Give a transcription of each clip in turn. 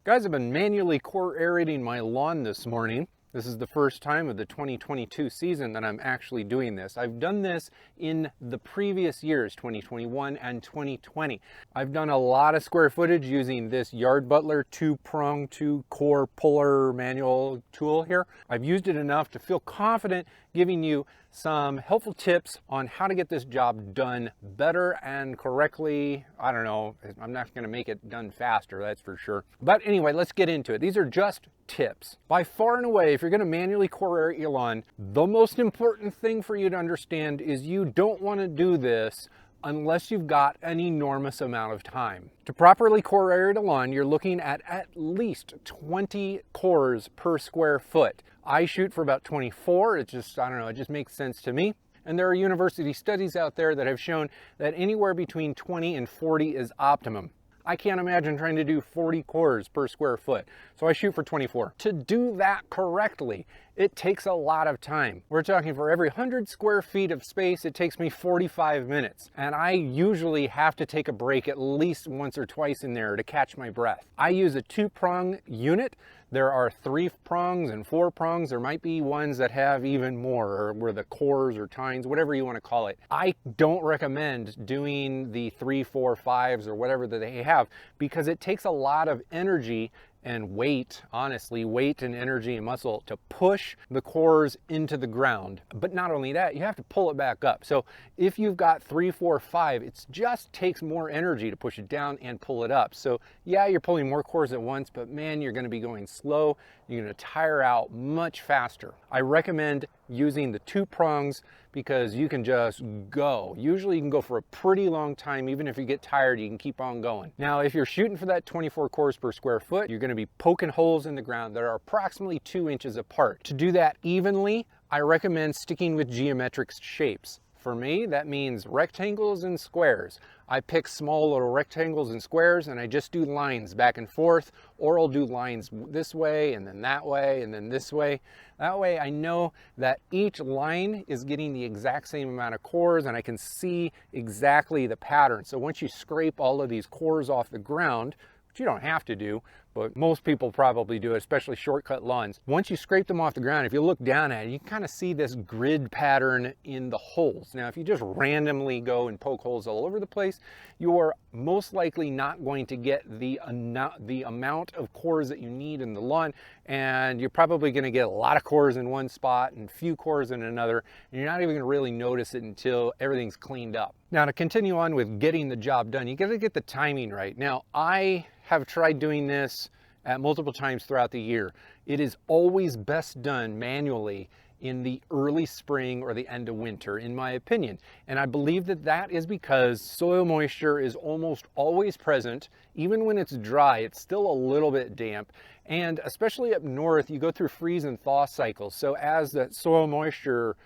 Guys, I've been manually core aerating my lawn this morning. This is the first time of the 2022 season that I'm actually doing this. I've done this in the previous years, 2021 and 2020. I've done a lot of square footage using this Yard Butler 2-prong 2-core puller manual tool here. I've used it enough to feel confident giving you some helpful tips on how to get this job done better and correctly. I don't know, I'm not going to make it done faster, that's for sure. But anyway, let's get into it. These are just tips. By far and away, if you're going to manually core aerate your lawn, the most important thing for you to understand is you don't want to do this unless you've got an enormous amount of time. To properly core aerate a lawn, you're looking at least 20 cores per square foot. I shoot for about 24. It just makes sense to me. And there are university studies out there that have shown that anywhere between 20 and 40 is optimum. I can't imagine trying to do 40 cores per square foot, so I shoot for 24. To do that correctly, it takes a lot of time. We're talking for every 100 square feet of space, it takes me 45 minutes. And I usually have to take a break at least once or twice in there to catch my breath. I use a 2-prong unit. There are 3 prongs and 4 prongs. There might be ones that have even more, or where the cores or tines, whatever you want to call it. I don't recommend doing the 3, 4, 5s or whatever that they have, because it takes a lot of energy and weight, honestly, weight and energy and muscle to push the cores into the ground. But not only that, you have to pull it back up. So if you've got 3, 4, 5, it just takes more energy to push it down and pull it up. So yeah, you're pulling more cores at once, but man, you're going to be going slow. You're going to tire out much faster. I recommend using the 2 prongs because you can just go. Usually you can go for a pretty long time. Even if you get tired, you can keep on going. Now, if you're shooting for that 24 cores per square foot, you're going to be poking holes in the ground that are approximately 2 inches apart. To do that evenly, I recommend sticking with geometric shapes. For me, that means rectangles and squares. I pick small little rectangles and squares and I just do lines back and forth, or I'll do lines this way and then that way and then this way. That way I know that each line is getting the exact same amount of cores and I can see exactly the pattern. So once you scrape all of these cores off the ground, which you don't have to do, but most people probably do, especially shortcut lawns. Once you scrape them off the ground, if you look down at it, you can kind of see this grid pattern in the holes. Now, if you just randomly go and poke holes all over the place, you are most likely not going to get the amount of cores that you need in the lawn, and you're probably going to get a lot of cores in one spot and few cores in another, and you're not even going to really notice it until everything's cleaned up. Now, to continue on with getting the job done, you got to get the timing right. Now, I have tried doing this at multiple times throughout the year. It is always best done manually in the early spring or the end of winter, in my opinion. And I believe that that is because soil moisture is almost always present. Even when it's dry, it's still a little bit damp. And especially up north, you go through freeze and thaw cycles. So as the soil moisture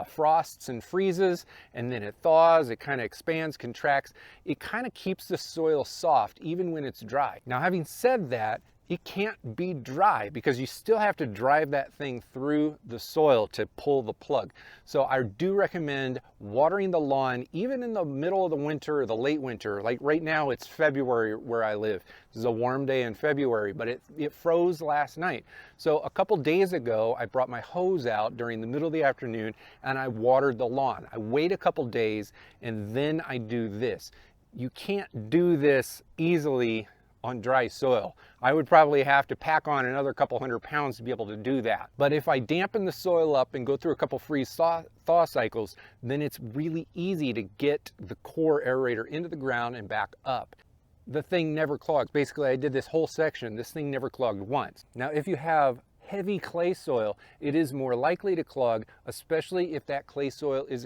frosts and freezes, and then it thaws, it kind of expands, contracts, it kind of keeps the soil soft even when it's dry. Now, having said that, it can't be dry because you still have to drive that thing through the soil to pull the plug. So I do recommend watering the lawn even in the middle of the winter or the late winter. Like right now it's February where I live. This is a warm day in February, but it froze last night. So a couple days ago, I brought my hose out during the middle of the afternoon and I watered the lawn. I wait a couple days and then I do this. You can't do this easily on dry soil. I would probably have to pack on another couple 100 pounds to be able to do that. But if I dampen the soil up and go through a couple freeze thaw cycles, then it's really easy to get the core aerator into the ground and back up. The thing never clogs. Basically, I did this whole section, this thing never clogged once. Now, if you have heavy clay soil, it is more likely to clog, especially if that clay soil is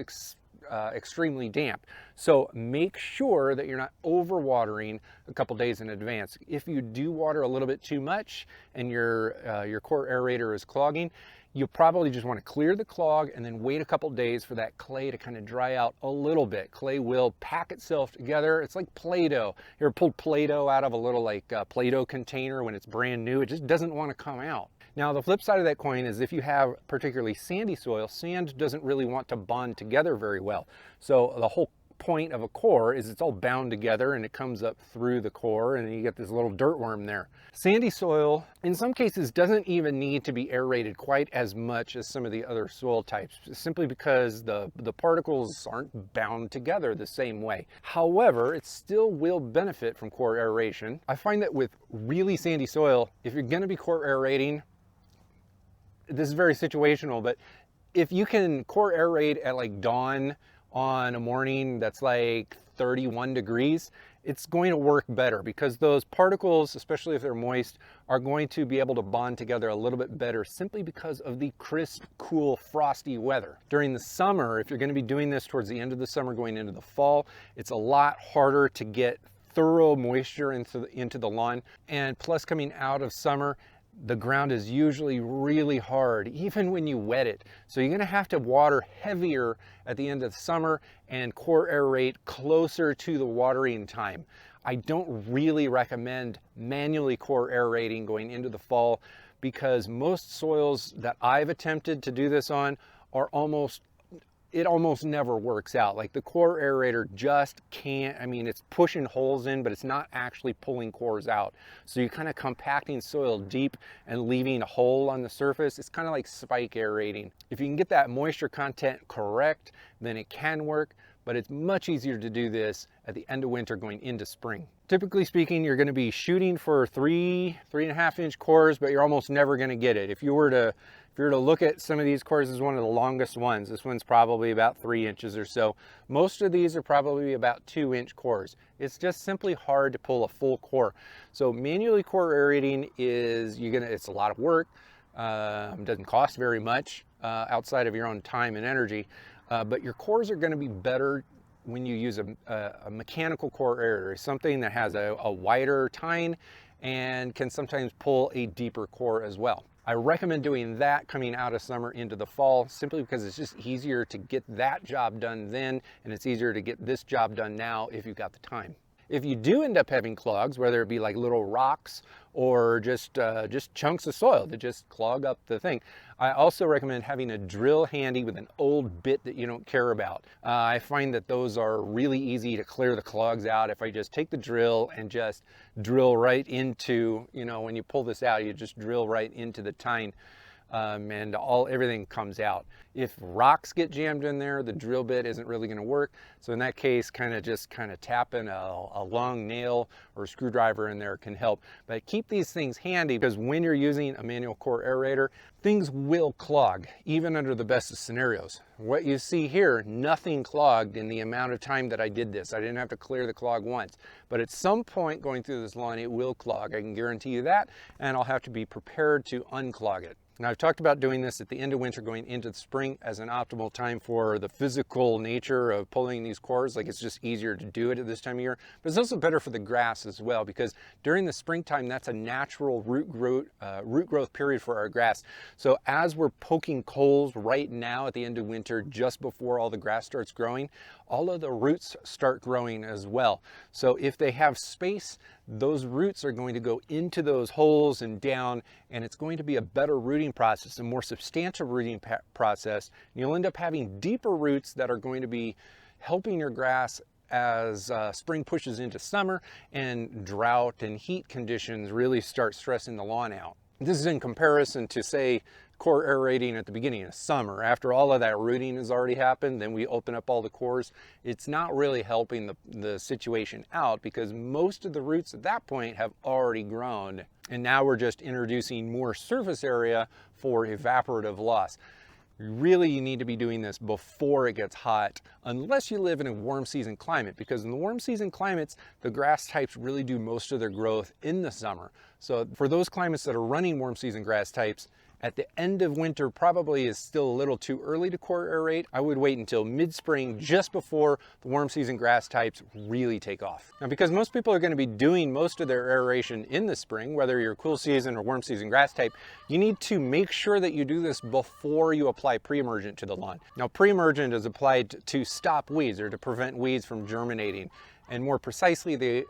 extremely damp. So make sure that you're not overwatering a couple days in advance. If you do water a little bit too much and your core aerator is clogging, you probably just want to clear the clog and then wait a couple days for that clay to kind of dry out a little bit. Clay will pack itself together. It's like Play-Doh. You ever pulled Play-Doh out of a little Play-Doh container when it's brand new? It just doesn't want to come out. Now, the flip side of that coin is if you have particularly sandy soil, sand doesn't really want to bond together very well. So the whole point of a core is it's all bound together and it comes up through the core, and you get this little dirt worm there. Sandy soil, in some cases, doesn't even need to be aerated quite as much as some of the other soil types, simply because the particles aren't bound together the same way. However, it still will benefit from core aeration. I find that with really sandy soil, if you're going to be core aerating, this is very situational, but if you can core aerate at like dawn on a morning that's like 31 degrees, it's going to work better because those particles, especially if they're moist, are going to be able to bond together a little bit better simply because of the crisp, cool, frosty weather. During the summer, if you're going to be doing this towards the end of the summer going into the fall, it's a lot harder to get thorough moisture into the lawn. And plus, coming out of summer, the ground is usually really hard, even when you wet it. So you're gonna have to water heavier at the end of the summer and core aerate closer to the watering time. I don't really recommend manually core aerating going into the fall because most soils that I've attempted to do this on are it almost never works out. Like the core aerator just can't, I mean, it's pushing holes in, but it's not actually pulling cores out. So you're kind of compacting soil deep and leaving a hole on the surface. It's kind of like spike aerating. If you can get that moisture content correct, then it can work, but it's much easier to do this at the end of winter going into spring. Typically speaking, you're going to be shooting for 3.5 inch cores, but you're almost never going to get it. If you were to look at some of these cores, this is one of the longest ones. This one's probably about 3 inches or so. Most of these are probably about 2-inch cores. It's just simply hard to pull a full core. So manually core aerating it's a lot of work. Doesn't cost very much outside of your own time and energy. But your cores are going to be better when you use a mechanical core aerator, something that has a wider tine and can sometimes pull a deeper core as well. I recommend doing that coming out of summer into the fall, simply because it's just easier to get that job done then, and it's easier to get this job done now if you've got the time. If you do end up having clogs, whether it be like little rocks or just chunks of soil that just clog up the thing, I also recommend having a drill handy with an old bit that you don't care about. I find that those are really easy to clear the clogs out if I just take the drill and just drill right into, when you pull this out, you just drill right into the tine. And everything comes out. If rocks get jammed in there, the drill bit isn't really going to work. So in that case, kind of tapping a long nail or a screwdriver in there can help. But keep these things handy, because when you're using a manual core aerator, things will clog, even under the best of scenarios. What you see here, nothing clogged in the amount of time that I did this. I didn't have to clear the clog once. But at some point going through this lawn, it will clog. I can guarantee you that, and I'll have to be prepared to unclog it. Now, I've talked about doing this at the end of winter going into the spring as an optimal time for the physical nature of pulling these cores. Like, it's just easier to do it at this time of year. But it's also better for the grass as well, because during the springtime, that's a natural root growth period for our grass. So as we're poking holes right now at the end of winter, just before all the grass starts growing, all of the roots start growing as well. So if they have space, those roots are going to go into those holes and down, and it's going to be a better rooting process, a more substantial rooting process. You'll end up having deeper roots that are going to be helping your grass as spring pushes into summer and drought and heat conditions really start stressing the lawn out. This is in comparison to, say, core aerating at the beginning of summer. After all of that rooting has already happened, then we open up all the cores. It's not really helping the situation out, because most of the roots at that point have already grown. And now we're just introducing more surface area for evaporative loss. Really, you need to be doing this before it gets hot, unless you live in a warm season climate, because in the warm season climates, the grass types really do most of their growth in the summer. So for those climates that are running warm season grass types, at the end of winter probably is still a little too early to core aerate. I would wait until mid-spring, just before the warm season grass types really take off. Now, because most people are going to be doing most of their aeration in the spring, whether you're cool season or warm season grass type, you need to make sure that you do this before you apply Preemergent to the lawn. Now, Preemergent is applied to stop weeds, or to prevent weeds from germinating. And more precisely, the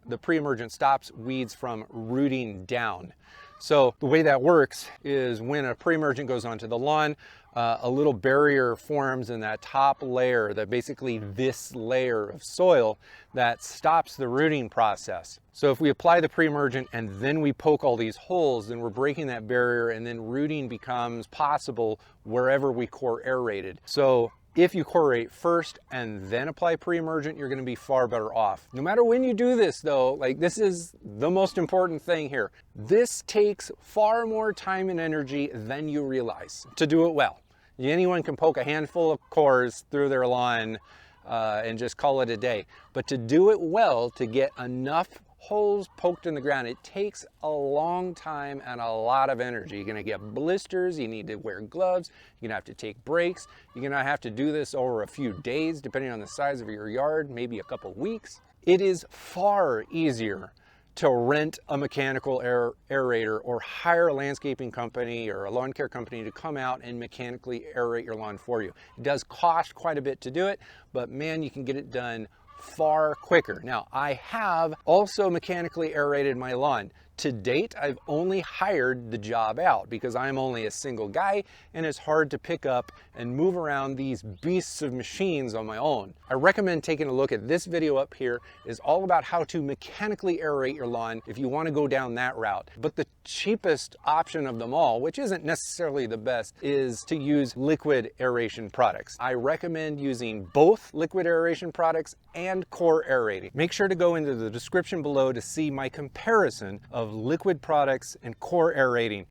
Preemergent stops weeds from rooting down. So the way that works is when a pre-emergent goes onto the lawn, a little barrier forms in that top layer, that basically this layer of soil that stops the rooting process. So if we apply the pre-emergent and then we poke all these holes, then we're breaking that barrier, and then rooting becomes possible wherever we core aerated. So if you core aerate first and then apply pre-emergent, you're going to be far better off. No matter when you do this though, like, this is the most important thing here. This takes far more time and energy than you realize to do it well. Anyone can poke a handful of cores through their lawn and just call it a day. But to do it well, to get enough holes poked in the ground, it takes a long time and a lot of energy. You're going to get blisters, you need to wear gloves, you're going to have to take breaks, you're going to have to do this over a few days depending on the size of your yard, maybe a couple weeks. It is far easier to rent a mechanical aerator or hire a landscaping company or a lawn care company to come out and mechanically aerate your lawn for you. It does cost quite a bit to do it, but man, you can get it done far quicker. Now, I have also mechanically aerated my lawn. To date, I've only hired the job out because I'm only a single guy and it's hard to pick up and move around these beasts of machines on my own. I recommend taking a look at this video up here. Is all about how to mechanically aerate your lawn if you want to go down that route. But the cheapest option of them all, which isn't necessarily the best, is to use liquid aeration products. I recommend using both liquid aeration products and core aerating. Make sure to go into the description below to see my comparison of liquid products and core aerating.